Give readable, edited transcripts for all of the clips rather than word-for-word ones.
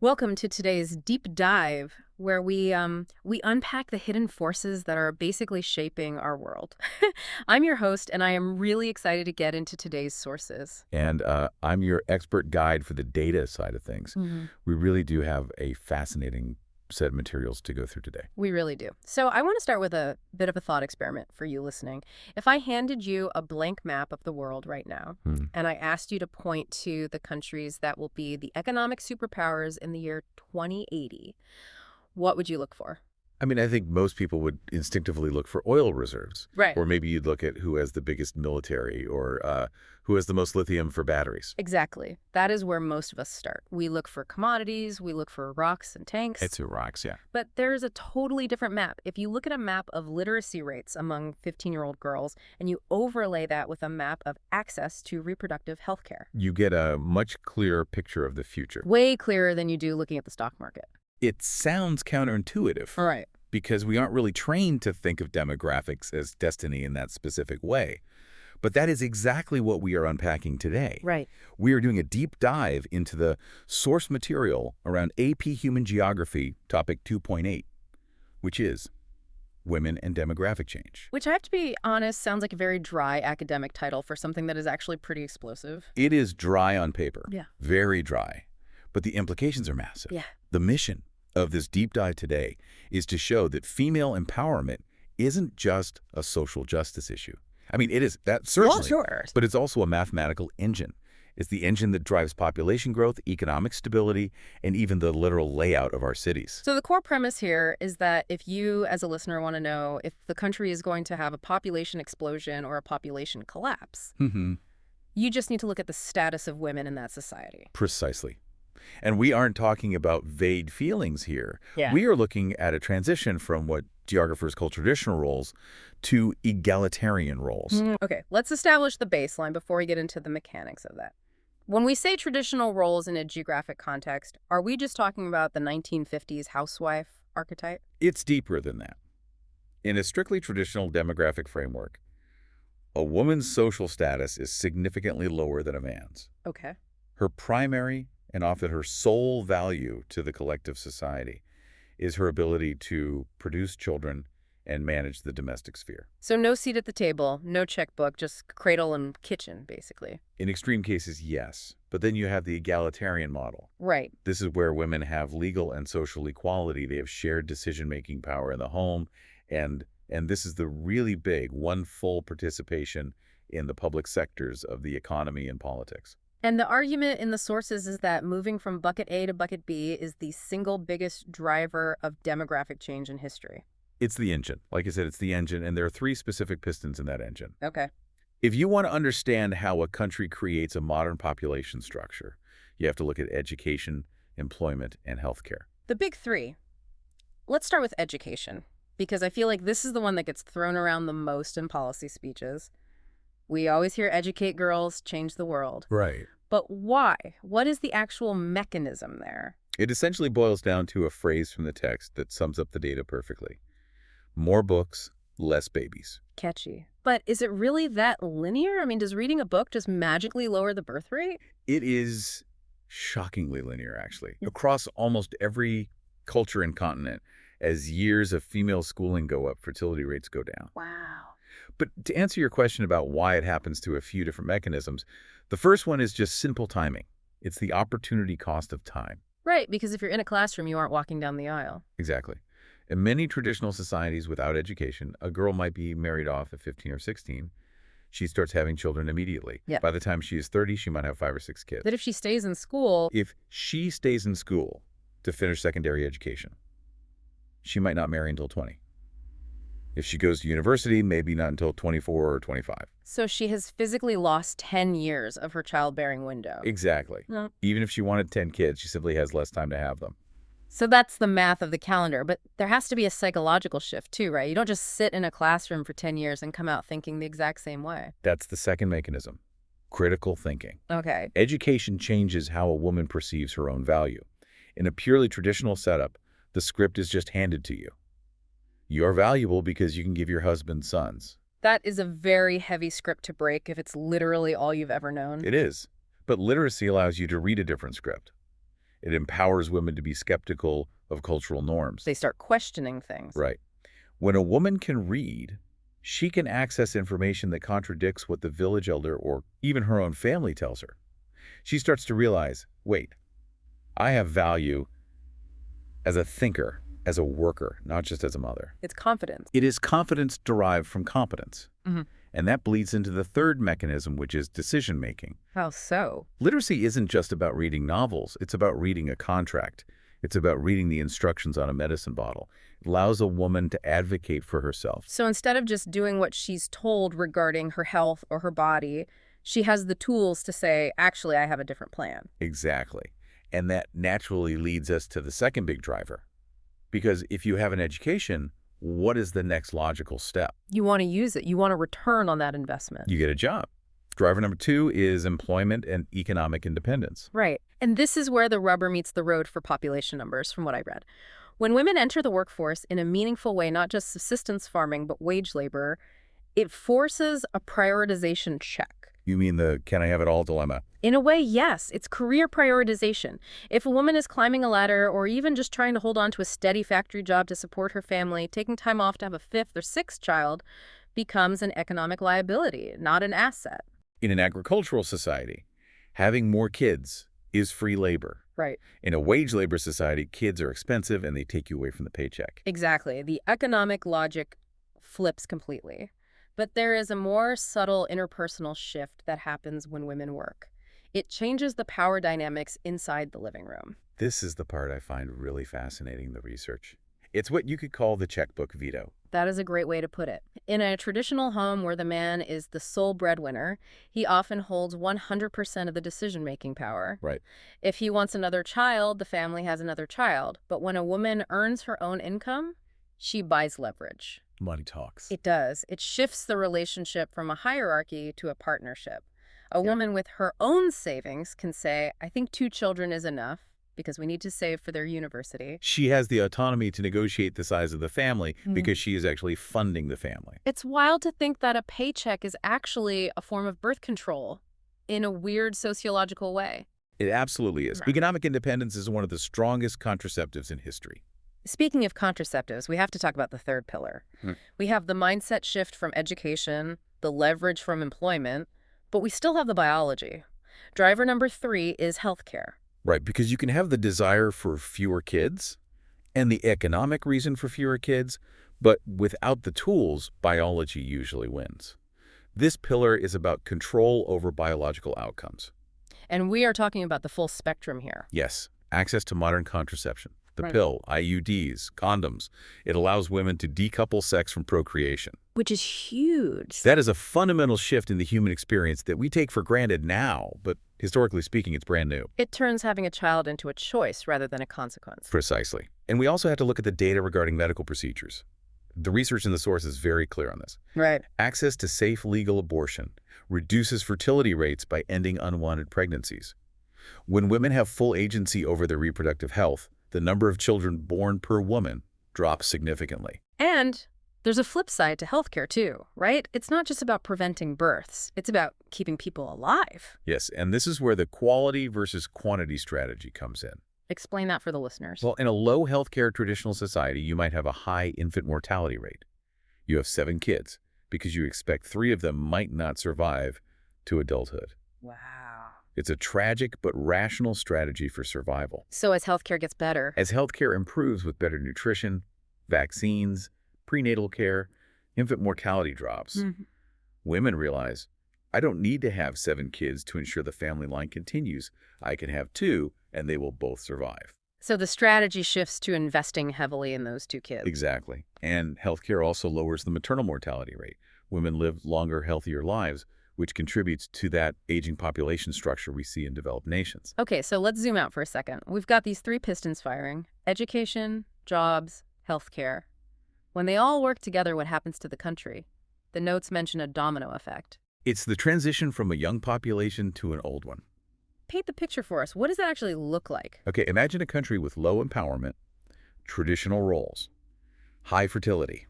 Welcome to today's deep dive, where we unpack the hidden forces that are basically shaping our world. I'm your host, and I am really excited to get into today's sources. And I'm your expert guide for the data side of things. hmm We really do have a fascinating set of materials to go through today. We really do. So I want to start with a bit of a thought experiment for you listening. If I handed you a blank map of the world right now, Hmm. and I asked you to point to the countries that will be the economic superpowers in the year 2080, what would you look for? I mean, I think most people would instinctively look for oil reserves. Right. Or maybe you'd look at who has the biggest military or who has the most lithium for batteries. Exactly. That is where most of us start. We look for commodities, we look for rocks and tanks. It's rocks, yeah. But there's a totally different map. If you look at a map of literacy rates among 15-year-old girls and you overlay that with a map of access to reproductive health care, You get a much clearer picture of the future. way clearer than you do looking at the stock market. It sounds counterintuitive All right. because we aren't really trained to think of demographics as destiny in that specific way. But that is exactly what we are unpacking today. Right. We are doing a deep dive into the source material around AP Human Geography, topic 2.8, which is women and demographic change. Which I have to be honest, sounds like a very dry academic title for something that is actually pretty explosive. It is dry on paper, Yeah. very dry, but the implications are massive. Yeah. The mission of this deep dive today is to show that female empowerment isn't just a social justice issue. I mean, it is, that certainly, sure. but it's also a mathematical engine. It's the engine that drives population growth, economic stability, and even the literal layout of our cities. So the core premise here is that if you, as a listener, want to know if the country is going to have a population explosion or a population collapse, you just need to look at the status of women in that society. Precisely. And we aren't talking about vague feelings here. Yeah. We are looking at a transition from what geographers call traditional roles to egalitarian roles. Okay, let's establish the baseline before we get into the mechanics of that. When we say traditional roles in a geographic context, are we just talking about the 1950s housewife archetype? It's deeper than that. In a strictly traditional demographic framework, a woman's social status is significantly lower than a man's. Okay. Her primary and often her sole value to the collective society is her ability to produce children and manage the domestic sphere. So no seat at the table, no checkbook, just cradle and kitchen, basically. In extreme cases, yes. But then you have the egalitarian model. Right. This is where women have legal and social equality. They have shared decision-making power in the home. And this is the really big one full participation in the public sectors of the economy and politics. And the argument in the sources is that moving from bucket A to bucket B is the single biggest driver of demographic change in history. It's the engine. Like I said, it's the engine, and there are three specific pistons in that engine. Okay. If you want to understand how a country creates a modern population structure, you have to look at education, employment, and healthcare. The big three. Let's start with education, because I feel like this is the one that gets thrown around the most in policy speeches. We always hear educate girls, change the world. Right. But why? What is the actual mechanism there? It essentially boils down to a phrase from the text that sums up the data perfectly. More books, less babies. Catchy. But is it really that linear? I mean, does reading a book just magically lower the birth rate? It is shockingly linear, actually, across almost every culture and continent. As years of female schooling go up, fertility rates go down. Wow. But to answer your question about why it happens to a few different mechanisms, the first one is just simple timing. It's the opportunity cost of time. Right, because if you're in a classroom, you aren't walking down the aisle. Exactly. In many traditional societies without education, a girl might be married off at 15 or 16. She starts having children immediately. Yeah. By the time she is 30, she might have 5 or 6 kids. That if she stays in school, If she stays in school to finish secondary education, she might not marry until 20. If she goes to university, maybe not until 24 or 25. so she has physically lost 10 years of her childbearing window. Exactly. No. Even if she wanted 10 kids, she simply has less time to have them. So that's the math of the calendar, but there has to be a psychological shift too, right? You don't just sit in a classroom for 10 years and come out thinking the exact same way. That's the second mechanism, critical thinking. Okay. Education changes how a woman perceives her own value. In a purely traditional setup, the script is just handed to you. You're valuable because you can give your husband sons. That is a very heavy script to break if it's literally all you've ever known. It is. But literacy allows you to read a different script. It empowers women to be skeptical of cultural norms. They start questioning things. Right. When a woman can read, she can access information that contradicts what the village elder or even her own family tells her. She starts to realize, wait, I have value as a thinker, as a worker, not just as a mother. It's confidence. It is confidence derived from competence. Mm-hmm. And that bleeds into the third mechanism, which is decision-making. How so? Literacy isn't just about reading novels. It's about reading a contract. It's about reading the instructions on a medicine bottle. It allows a woman to advocate for herself. So instead of just doing what she's told regarding her health or her body, she has the tools to say, actually, I have a different plan. Exactly. And that naturally leads us to the second big driver. Because if you have an education, what is the next logical step? You want to use it. You want a return on that investment. You get a job. Driver number 2 is employment and economic independence. Right. And this is where the rubber meets the road for population numbers, from what I read. When women enter the workforce in a meaningful way, not just subsistence farming, but wage labor, it forces a prioritization check. You mean the can I have it all dilemma? In a way, yes. It's career prioritization. If a woman is climbing a ladder or even just trying to hold on to a steady factory job to support her family, taking time off to have a 5th or 6th child becomes an economic liability, not an asset. In an agricultural society, having more kids is free labor. Right. In a wage labor society, kids are expensive and they take you away from the paycheck. Exactly. The economic logic flips completely. But there is a more subtle interpersonal shift that happens when women work. It changes the power dynamics inside the living room. This is the part I find really fascinating in the research. It's what you could call the checkbook veto. That is a great way to put it. In a traditional home where the man is the sole breadwinner, he often holds 100% of the decision-making power. Right. If he wants another child, the family has another child. But when a woman earns her own income, she buys leverage. Money talks. It does. It shifts the relationship from a hierarchy to a partnership. A woman with her own savings can say, I think 2 children is enough because we need to save for their university. She has the autonomy to negotiate the size of the family because she is actually funding the family. It's wild to think that a paycheck is actually a form of birth control in a weird sociological way. It absolutely is. Right. Economic independence is one of the strongest contraceptives in history. Speaking of contraceptives, we have to talk about the third pillar. We have the mindset shift from education, the leverage from employment, but we still have the biology. Driver number 3 is healthcare. Right, because you can have the desire for fewer kids and the economic reason for fewer kids, but without the tools, biology usually wins. This pillar is about control over biological outcomes. And we are talking about the full spectrum here. Yes, access to modern contraception. The Right. pill, IUDs, condoms. It allows women to decouple sex from procreation. Which is huge. That is a fundamental shift in the human experience that we take for granted now, but historically speaking, it's brand new. It turns having a child into a choice rather than a consequence. Precisely. And we also had to look at the data regarding medical procedures. The research in the source is very clear on this. Right. Access to safe legal abortion reduces fertility rates by ending unwanted pregnancies. When women have full agency over their reproductive health, the number of children born per woman drops significantly. And there's a flip side to healthcare too, right? It's not just about preventing births. It's about keeping people alive. Yes, and this is where the quality versus quantity strategy comes in. Explain that for the listeners. Well, in a low healthcare traditional society, you might have a high infant mortality rate. You have 7 kids because you expect 3 of them might not survive to adulthood. Wow. It's a tragic but rational strategy for survival. So as healthcare gets better, As healthcare improves with better nutrition, vaccines, prenatal care, infant mortality drops, women realize, I don't need to have 7 kids to ensure the family line continues. I can have 2, and they will both survive. so the strategy shifts to investing heavily in those 2 kids. Exactly. And healthcare also lowers the maternal mortality rate. Women live longer, healthier lives, which contributes to that aging population structure we see in developed nations. Okay, so let's zoom out for a second. We've got these 3 pistons firing: education, jobs, healthcare. When they all work together, what happens to the country? The notes mention a domino effect. It's the transition from a young population to an old one. Paint the picture for us. What does that actually look like? Okay, imagine a country with low empowerment, traditional roles, high fertility.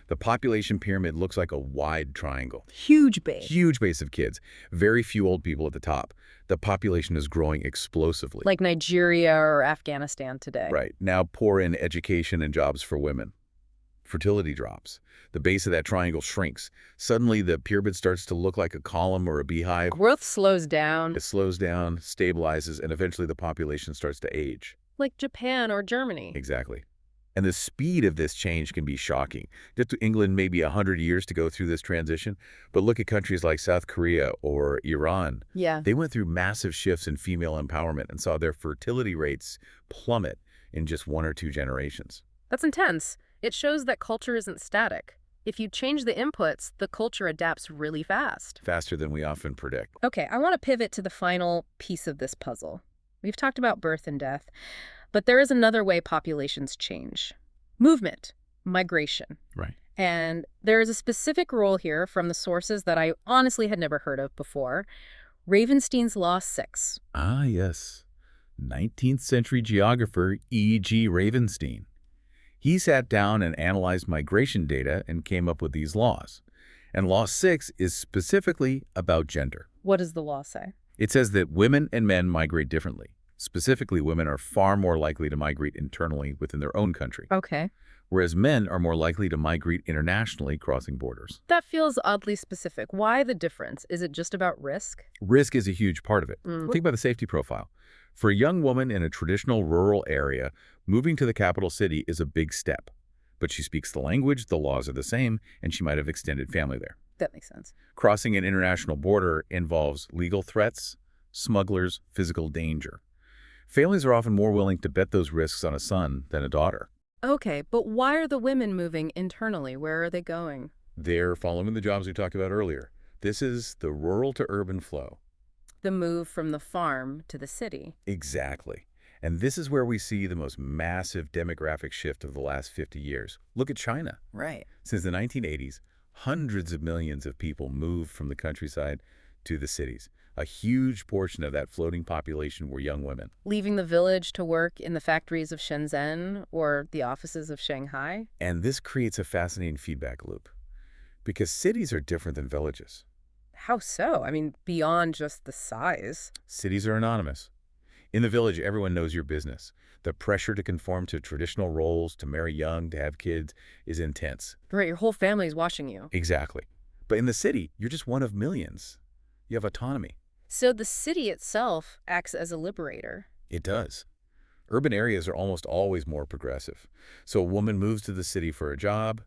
The population pyramid looks like a wide triangle. Huge base. Huge base of kids. Very few old people at the top. The population is growing explosively. Like Nigeria or Afghanistan today. Right. Now pour in education and jobs for women. Fertility drops. The base of that triangle shrinks. Suddenly, the pyramid starts to look like a column or a beehive. Growth slows down. It slows down, stabilizes, and eventually the population starts to age. Like Japan or Germany. Exactly. And the speed of this change can be shocking. Just England maybe 100 years to go through this transition, but look at countries like South Korea or Iran. Yeah. They went through massive shifts in female empowerment and saw their fertility rates plummet in just 1 or 2 generations. That's intense. It shows that culture isn't static. If you change the inputs, the culture adapts really fast. Faster than we often predict. Okay, I want to pivot to the final piece of this puzzle. We've talked about birth and death, but there is another way populations change. Movement, migration. Right. And there is a specific role here from the sources that I honestly had never heard of before. Ravenstein's Law 6. Ah, yes. 19th century geographer E.G. Ravenstein. He sat down and analyzed migration data and came up with these laws. And Law 6 is specifically about gender. What does the law say? It says that women and men migrate differently. Specifically, women are far more likely to migrate internally within their own country, Okay. whereas men are more likely to migrate internationally crossing borders. That feels oddly specific. Why the difference? Is it just about risk? Risk is a huge part of it. Think about the safety profile. For a young woman in a traditional rural area, moving to the capital city is a big step. But she speaks the language, the laws are the same, and she might have extended family there. That makes sense. Crossing an international border involves legal threats, smugglers, physical danger. Families are often more willing to bet those risks on a son than a daughter. Okay, but why are the women moving internally? Where are they going? They're following the jobs we talked about earlier. This is the rural to urban flow. The move from the farm to the city. Exactly. And this is where we see the most massive demographic shift of the last 50 years. Look at China. Right. Since the 1980s, hundreds of millions of people moved from the countryside to the cities. A huge portion of that floating population were young women. Leaving the village to work in the factories of Shenzhen or the offices of Shanghai. And this creates a fascinating feedback loop. Because cities are different than villages. How so? I mean, beyond just the size. Cities are anonymous. In the village, everyone knows your business. The pressure to conform to traditional roles, to marry young, to have kids, is intense. Right, your whole family's watching you. Exactly. But in the city, you're just one of millions. You have autonomy. So the city itself acts as a liberator. It does. Urban areas are almost always more progressive. So a woman moves to the city for a job.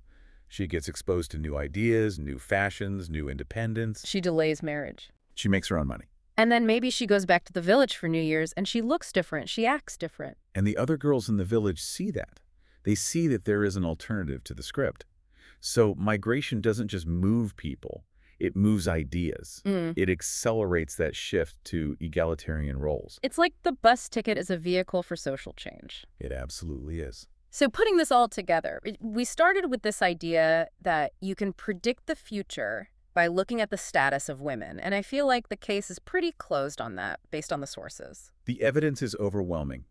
She gets exposed to new ideas, new fashions, new independence. She delays marriage. She makes her own money. And then maybe she goes back to the village for New Year's and she looks different. She acts different. And the other girls in the village see that. They see that there is an alternative to the script. So migration doesn't just move people. It moves ideas. It accelerates that shift to egalitarian roles. It's like the bus ticket is a vehicle for social change. It absolutely is. So putting this all together, we started with this idea that you can predict the future by looking at the status of women. And I feel like the case is pretty closed on that based on the sources. The evidence is overwhelming.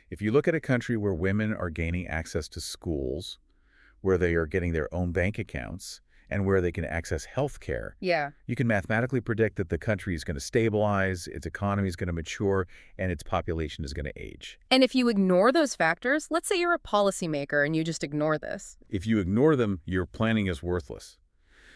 If you look at a country where women are gaining access to schools, where they are getting their own bank accounts, and where they can access health care, Yeah. you can mathematically predict that the country is going to stabilize, its economy is going to mature, and its population is going to age. And if you ignore those factors, let's say you're a policymaker and you just ignore this. If you ignore them, your planning is worthless.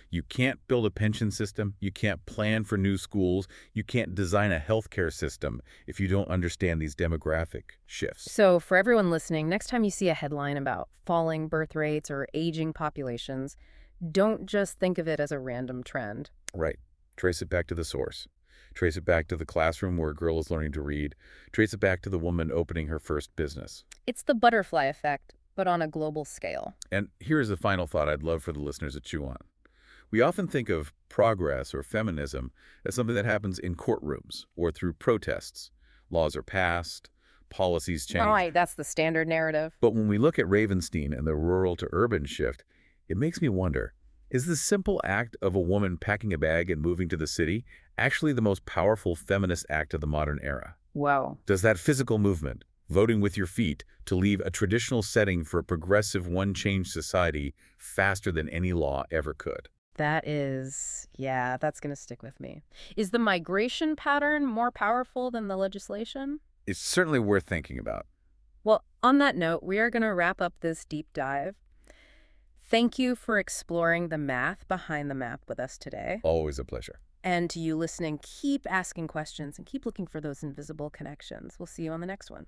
You can't build a pension system, you can't plan for new schools, you can't design a healthcare system if you don't understand these demographic shifts. So for everyone listening, next time you see a headline about falling birth rates or aging populations, don't just think of it as a random trend. Right. Trace it back to the source. Trace it back to the classroom where a girl is learning to read. Trace it back to the woman opening her first business. It's the butterfly effect, but on a global scale. And here's the final thought I'd love for the listeners to chew on. We often think of progress or feminism as something that happens in courtrooms or through protests. Laws are passed, policies change. Right, that's the standard narrative. But when we look at Ravenstein and the rural to urban shift, it makes me wonder, is the simple act of a woman packing a bag and moving to the city actually the most powerful feminist act of the modern era? Wow. Does that physical movement, voting with your feet to leave a traditional setting for a progressive one-change society faster than any law ever could. Yeah, that's going to stick with me. Is the migration pattern more powerful than the legislation? It's certainly worth thinking about. Well, on that note, we are going to wrap up this deep dive. Thank you for exploring the math behind the map with us today. Always a pleasure. And to you listening, keep asking questions and keep looking for those invisible connections. We'll see you on the next one.